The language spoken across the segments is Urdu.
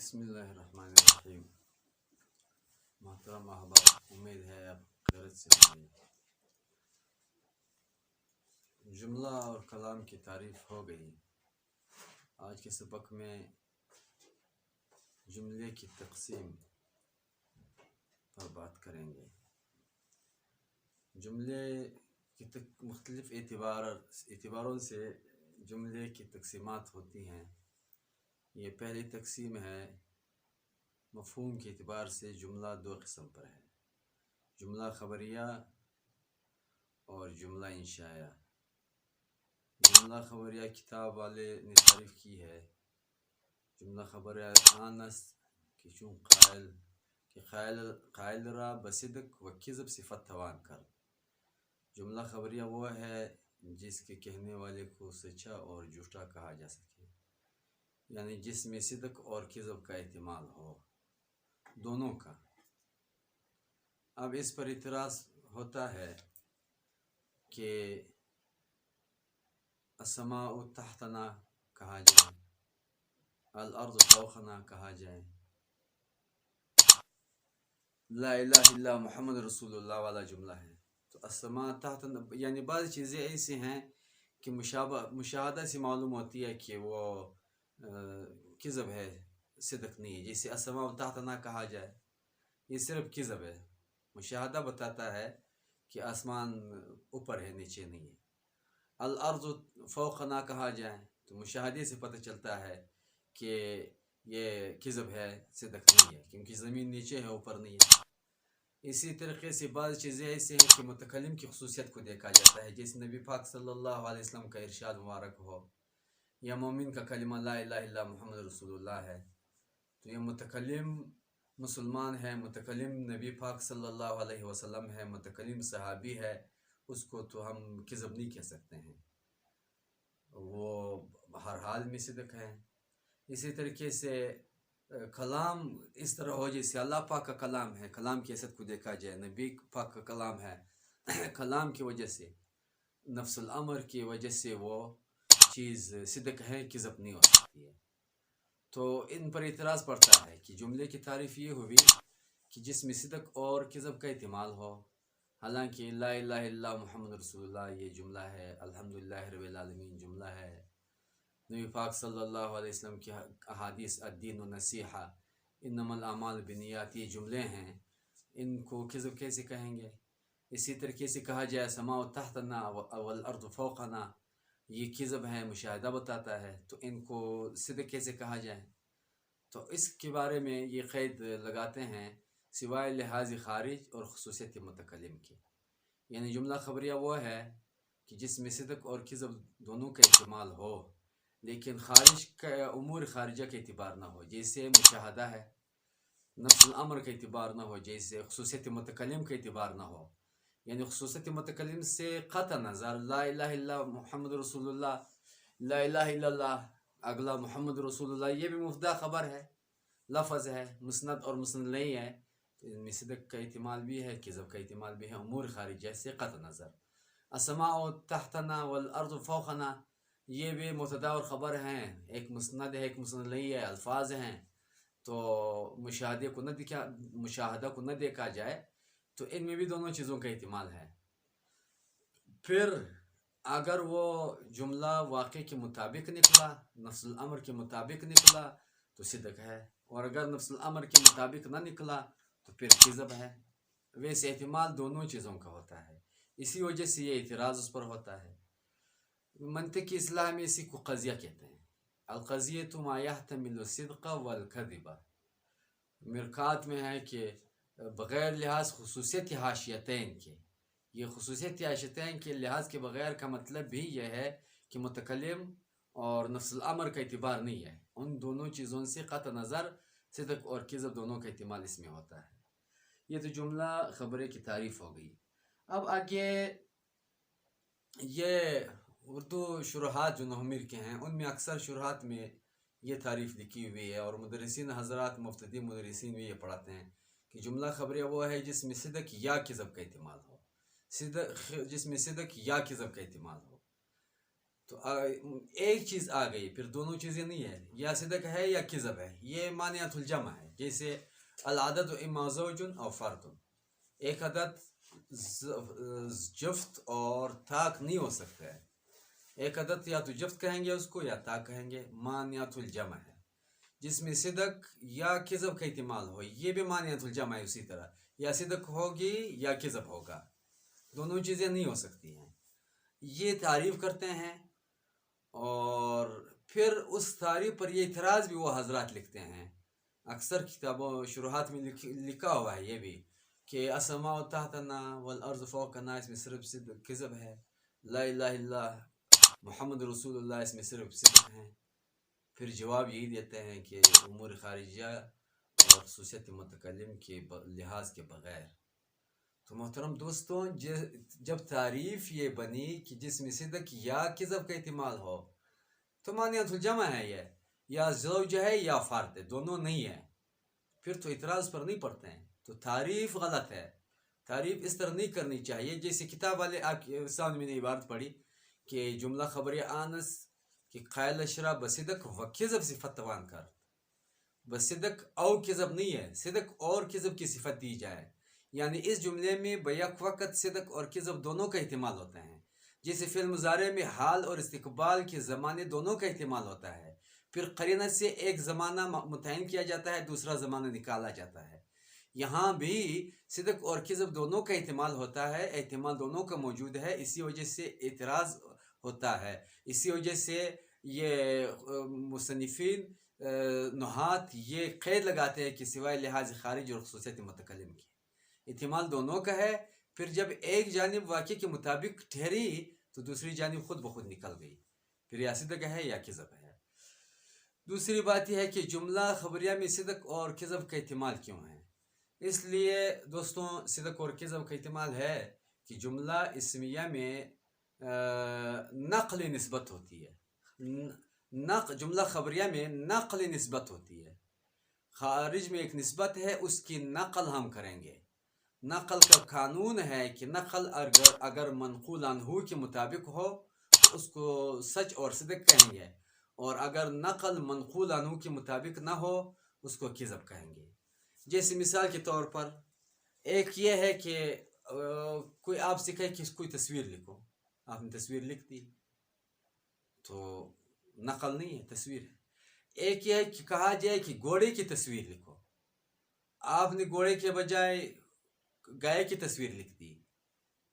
بسم اللہ الرحمن الرحیم۔ محترم احباب، امید ہے آپ خیرت سے ہوں گے۔ جملہ اور کلام کی تعریف ہو گئی۔ آج کے سبق میں جملے کی تقسیم پر بات کریں گے۔ جملے کی مختلف اعتباروں سے جملے کی تقسیمات ہوتی ہیں۔ یہ پہلی تقسیم ہے، مفہوم کے اعتبار سے جملہ دو قسم پر ہے، جملہ خبریہ اور جملہ انشائیہ۔ جملہ خبریہ کتاب والے نے تعریف کی ہے۔ جملہ خبریہ آنس کہ چون قائل را بصدق و کذب صفت توان کر۔ جملہ خبریہ وہ ہے جس کے کہنے والے کو سچا اور جھوٹا کہا جا سکے، یعنی جس میں صدق اور کذب کا احتمال ہو، دونوں کا۔ اب اس پر اعتراض ہوتا ہے کہ السماء تحتنا کہا جائے، الارض فوقنا کہا جائے، لا الہ الا محمد رسول اللہ والا جملہ ہے۔ تو السماء تحتنا یعنی بعض چیزیں ایسی ہیں کہ مشاہدہ سے معلوم ہوتی ہے کہ وہ کذب ہے، صدق نہیں ہے۔ جیسے السماء تحتنا کہا جائے، یہ صرف کذب ہے، مشاہدہ بتاتا ہے کہ آسمان اوپر ہے، نیچے نہیں ہے۔ الارض فوقنا کہا جائے تو مشاہدے سے پتہ چلتا ہے کہ یہ کذب ہے، صدق نہیں ہے، کیونکہ زمین نیچے ہے، اوپر نہیں ہے۔ اسی طریقے سے بعض چیزیں ایسے ہیں کہ متکلم کی خصوصیت کو دیکھا جاتا ہے، جیسے نبی پاک صلی اللہ علیہ وسلم کا ارشاد مبارک ہو، یا مومن کا کلمہ لا الہ الا محمد رسول اللہ ہے، تو یہ متکلم مسلمان ہے، متکلم نبی پاک صلی اللہ علیہ وسلم ہے، متکلم صحابی ہے، اس کو تو ہم کذب نہیں کہہ سکتے ہیں، وہ ہر حال میں صدق ہے۔ اسی طریقے سے کلام اس طرح ہو جیسے اللہ پاک کا کلام ہے، کلام کی حیثیت کو دیکھا جائے، نبی پاک کا کلام ہے، کلام کی وجہ سے، نفس الامر کی وجہ سے وہ چیز صدق ہے، کذب نہیں ہو سکتی ہے۔ تو ان پر اعتراض پڑتا ہے کہ جملے کی تعریف یہ ہوئی کہ جس میں صدق اور کذب کا احتمال ہو، حالانکہ لا الہ الا محمد رسول اللہ یہ جملہ ہے، الحمدللہ رب العالمین جملہ ہے، نبی پاک صلی اللہ علیہ وسلم کی احادیث الدین النصیحہ، انما الاعمال بالنیات یہ جملے ہیں، ان کو کذب کیسے کہیں گے؟ اسی طریقے سے کہا جائے سماء تحتنا والارض فوقنا، یہ کذب ہے، مشاہدہ بتاتا ہے، تو ان کو صدق کیسے کہا جائے؟ تو اس کے بارے میں یہ قید لگاتے ہیں، سوائے لحاظ خارج اور خصوصیت متکلم کی، یعنی جملہ خبریہ وہ ہے کہ جس میں صدق اور کذب دونوں کا احتمال ہو، لیکن خارج کا امور خارجہ کا اعتبار نہ ہو، جیسے مشاہدہ ہے، نفس الامر کا اعتبار نہ ہو، جیسے خصوصیت متکلم کا اعتبار نہ ہو، یعنی خصوصیت متکلم سے قطع نظر لا الہ الا محمد رسول اللہ، لا الہ الا اللہ، اگلا محمد رسول اللہ، یہ بھی مفدہ خبر ہے، لفظ ہے، مسند اور مسند نہیں ہے، تو ان میں صدق کا احتمال بھی ہے، کذب کا احتمال بھی ہے، امور خارجہ سے قطع نظر۔ السماء تحتنا والارض فوقنا یہ بھی مبتدا اور خبر ہیں، ایک مسند ہے، ایک مسند نہیں ہے، الفاظ ہیں، تو مشاہدہ کو نہ دیکھا جائے تو ان میں بھی دونوں چیزوں کا احتمال ہے۔ پھر اگر وہ جملہ واقع کے مطابق نکلا، نفس الامر کے مطابق نکلا تو صدق ہے، اور اگر نفس الامر کے مطابق نہ نکلا تو پھر کذب ہے۔ ویسے احتمال دونوں چیزوں کا ہوتا ہے، اسی وجہ سے یہ اعتراض اس پر ہوتا ہے۔ منطقی اصطلاح میں اسی کو قضیہ کہتے ہیں، القضیۃ ما یحتمل الصدق والکذب۔ مرکات میں ہے کہ بغیر لحاظ خصوصیت حاشیتین کے، یہ خصوصیت حاشیتین کے لحاظ کے بغیر کا مطلب بھی یہ ہے کہ متکلم اور نفس الامر کا اعتبار نہیں ہے، ان دونوں چیزوں سے قطع نظر صدق اور کذب دونوں کا احتمال اس میں ہوتا ہے۔ یہ تو جملہ خبرے کی تعریف ہو گئی۔ اب آگے یہ اردو شروحات جو نحومیر کے ہیں، ان میں اکثر شروحات میں یہ تعریف لکھی ہوئی ہے، اور مدرسین حضرات مبتدی مدرسین بھی یہ پڑھاتے ہیں کہ جملہ خبریہ وہ ہے جس میں صدق یا کذب کا احتمال ہو، جس میں صدق یا کذب کا احتمال ہو۔ تو ایک چیز آ گئی، پھر دونوں چیزیں نہیں ہے، یا صدق ہے یا کذب ہے، یہ مانعۃ الجمع ہے. جیسے العدد اما زوج او فرد، ایک عدد جفت اور طاق نہیں ہو سکتا ہے. ایک عدد یا تو جفت کہیں گے اس کو یا طاق کہیں گے، مانعۃ الجمع ہے. جس میں صدق یا کذب کا احتمال ہو، یہ بھی مانعۃ الجمع ہے. اسی طرح یا صدق ہوگی یا کذب ہوگا، دونوں چیزیں نہیں ہو سکتی ہیں. یہ تعریف کرتے ہیں، اور پھر اس تعریف پر یہ اعتراض بھی وہ حضرات لکھتے ہیں. اکثر کتابوں شروحات میں لکھا ہوا ہے یہ بھی کہ السماء تحتنا والارض فوقنا اس میں صرف صدق کذب ہے، لا الہ الا محمد رسول اللہ اس میں صرف صدق ہیں. پھر جواب یہی دیتے ہیں کہ امور خارجیہ اور خصوصیت متکلم کے لحاظ کے بغیر. تو محترم دوستوں، جب تعریف یہ بنی کہ جس میں صدق یا کذب کا احتمال ہو تو مانعۃ الجمع ہے، یہ یا زوج ہے یا فرد ہے، دونوں نہیں ہے. پھر تو اعتراض پر نہیں پڑتے ہیں. تو تعریف غلط ہے، تعریف اس طرح نہیں کرنی چاہیے. جیسے کتاب والے آپ کے سامنے میں نے عبارت پڑھی کہ جملہ خبر آنس کہ قائل اشرا بصدق و کذب صفت توان کر. بصدق او کذب نہیں ہے، صدق اور کذب کی صفت دی جائے. یعنی اس جملے میں بیک وقت صدق اور کذب دونوں کا احتمال ہوتا ہے. جیسے فعل مضارع میں حال اور استقبال کے زمانے دونوں کا احتمال ہوتا ہے. پھر قرینہ سے ایک زمانہ متعین کیا جاتا ہے، دوسرا زمانہ نکالا جاتا ہے. یہاں بھی صدق اور کذب دونوں کا احتمال ہوتا ہے، احتمال دونوں کا موجود ہے. اسی وجہ سے اعتراض ہوتا ہے. اسی وجہ سے یہ مصنفین نحات یہ قید لگاتے ہیں کہ سوائے لحاظ خارج اور خصوصیت متکلم کی احتمال دونوں کا ہے. پھر جب ایک جانب واقع کے مطابق ٹھہری تو دوسری جانب خود بخود نکل گئی، پھر یا صدق ہے یا کذب ہے. دوسری بات یہ ہے کہ جملہ خبریہ میں صدق اور کذب کا احتمال کیوں ہے. اس لیے دوستوں صدق اور کذب کا احتمال ہے کہ جملہ اسمیہ میں نقل نسبت ہوتی ہے. جملہ خبریہ میں نقل نسبت ہوتی ہے. خارج میں ایک نسبت ہے، اس کی نقل ہم کریں گے. نقل کا قانون ہے کہ نقل اگر منقول عنہ کے مطابق ہو تو اس کو سچ اور صدق کہیں گے، اور اگر نقل منقول عنہ کے مطابق نہ ہو اس کو کذب کہیں گے. جیسے مثال کے طور پر ایک یہ ہے کہ کوئی آپ سے کہے کہ کوئی تصویر لکھو، آپ نے تصویر لکھ دی تو نقل نہیں ہے، تصویر ہے. ایک یہ ہے کہ کہا جائے کہ گھوڑے کی تصویر لکھو، آپ نے گھوڑے کے بجائے گائے کی تصویر لکھ دی.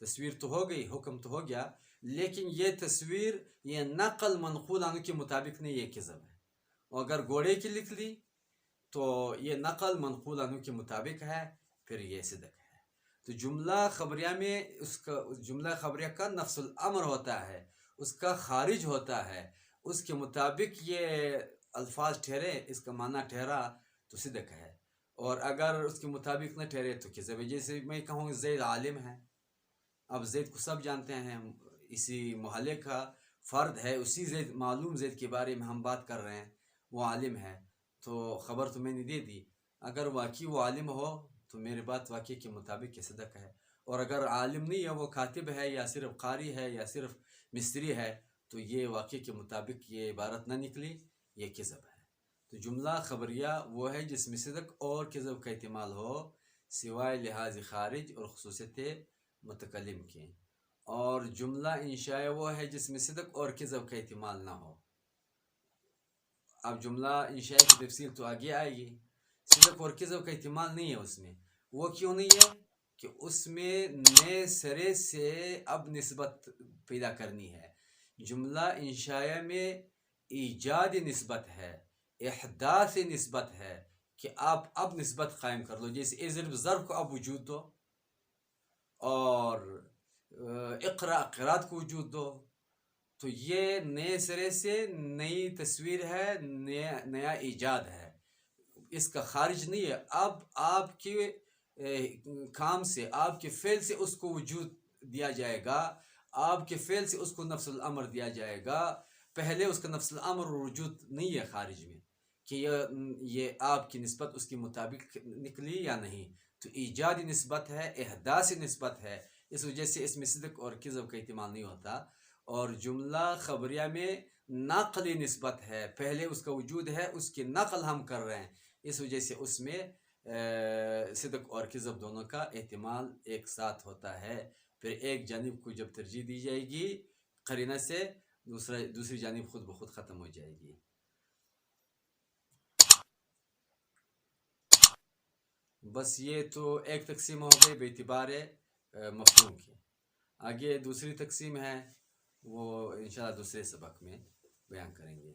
تصویر تو ہو گئی، حکم تو ہو گیا، لیکن یہ تصویر یہ نقل منقول عنہ کے مطابق نہیں، یہ کذب ہے. اور اگر گھوڑے کی لکھ لی تو یہ نقل منقول عنہ کے مطابق ہے، پھر یہ صدق ہے. تو جملہ خبریہ میں جملہ خبریہ کا نفس الامر ہوتا ہے، اس کا خارج ہوتا ہے، اس کے مطابق یہ الفاظ ٹھہرے، اس کا معنی ٹھہرا تو صدق ہے. اور اگر اس کے مطابق نہ ٹھہرے تو کذب ہے. جیسے میں کہوں زید عالم ہے، اب زید کو سب جانتے ہیں، اسی محلے کا فرد ہے، اسی زید معلوم زید کے بارے میں ہم بات کر رہے ہیں، وہ عالم ہے تو خبر تو میں نے دے دی. اگر واقعی وہ عالم ہو تو میری بات واقعی کے مطابق یہ صدق ہے. اور اگر عالم نہیں ہے، وہ کاتب ہے یا صرف قاری ہے یا صرف مستری ہے، تو یہ واقعی کے مطابق یہ عبارت نہ نکلی، یہ کذب ہے. تو جملہ خبریہ وہ ہے جس میں صدق اور کذب کا احتمال ہو سوائے لحاظ خارج اور خصوصیت متکلم کے. اور جملہ انشاء وہ ہے جس میں صدق اور کذب کا احتمال نہ ہو. اب جملہ انشاء کی تفصیل تو آگے آئے گی. صدق اور کذب کا احتمال نہیں ہے اس میں. وہ کیوں نہیں ہے؟ کہ اس میں نئے سرے سے اب نسبت پیدا کرنی ہے. جملہ انشاء میں ایجاد نسبت ہے، احداث نسبت ہے، کہ آپ اب نسبت قائم کر لو. جیسے اضرب ضرب کو اب وجود دو، اور اقرا قرات کو وجود دو. تو یہ نئے سرے سے نئی تصویر ہے، نیا ایجاد ہے، اس کا خارج نہیں ہے. اب آپ کے کام سے، آپ کے فعل سے اس کو وجود دیا جائے گا، آپ کے فعل سے اس کو نفس الامر دیا جائے گا. پہلے اس کا نفس الامر وجود نہیں ہے خارج میں کہ یہ آپ کی نسبت اس کے مطابق نکلی یا نہیں. تو ایجادی نسبت ہے، احداثی نسبت ہے، اس وجہ سے اس میں صدق اور کذب کا احتمال نہیں ہوتا. اور جملہ خبریہ میں نقلی نسبت ہے، پہلے اس کا وجود ہے، اس کی نقل ہم کر رہے ہیں، اس وجہ سے اس میں صدق اور کذب دونوں کا احتمال ایک ساتھ ہوتا ہے. پھر ایک جانب کو جب ترجیح دی جائے گی قرینہ سے، دوسری جانب خود بخود ختم ہو جائے گی. بس یہ تو ایک تقسیم ہو گئی باعتبار مفہوم کی. آگے دوسری تقسیم ہے، وہ انشاءاللہ دوسرے سبق میں بیان کریں گے.